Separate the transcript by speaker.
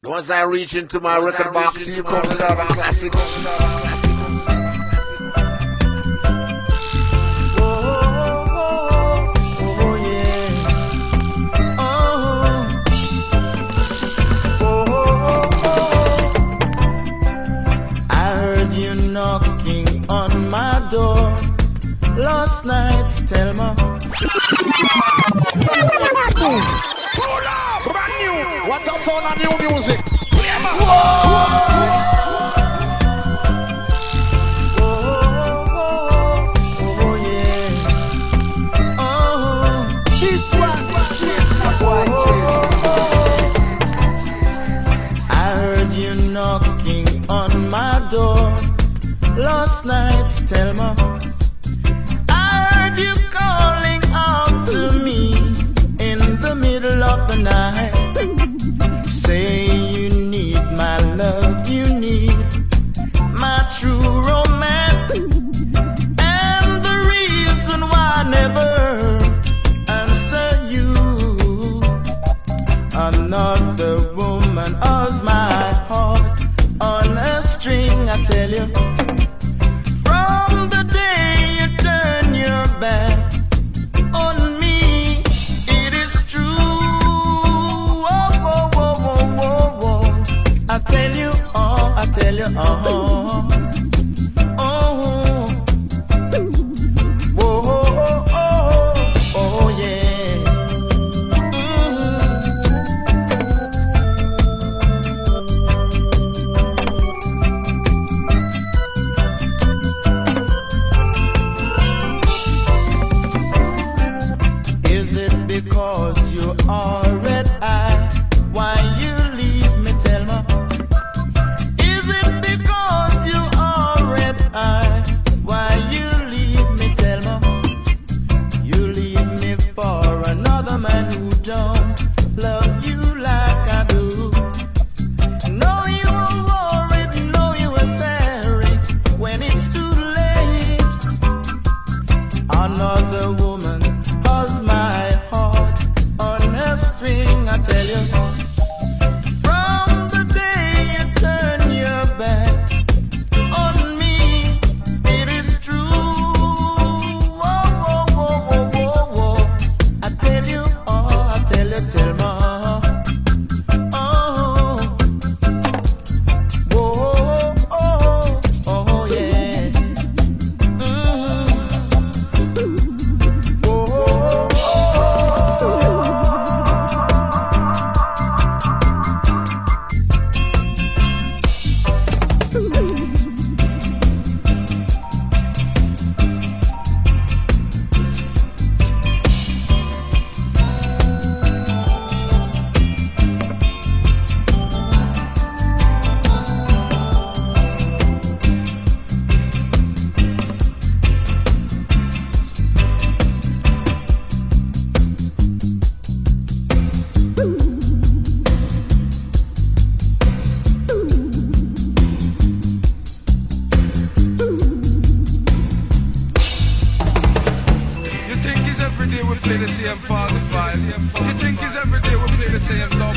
Speaker 1: Once I reach into my record box, here comes another classic.
Speaker 2: Knocking on my door last night, Thelma.
Speaker 1: Hold up, brand new. What's a sound of new music?
Speaker 2: This one, I heard you knocking on my door last night, Thelma. I heard you calling out to me in the middle of the night. Say you need my love, you need my true romance. And the reason why I never answer you, another woman has my heart on a string, I tell you. Back on me, it is true. Whoa, whoa, whoa, whoa, whoa, whoa. I tell you, oh. Whoa, oh, oh, oh, yeah. Because you are red eye, why you leave me, Thelma? Is it because you are red eye, why you leave me, Thelma? You leave me for another man who don't love you like I do. No, you were worried, no, you were sorry when it's too late. Another woman has my heart on a string, I tell you. From the day you turn your back on me, it is true. Whoa, whoa, whoa, whoa, whoa, whoa. I tell you, Thelma. Oh, whoa, oh, oh, yeah.
Speaker 3: Every day we play the same 45. You think it's every day we play the same dub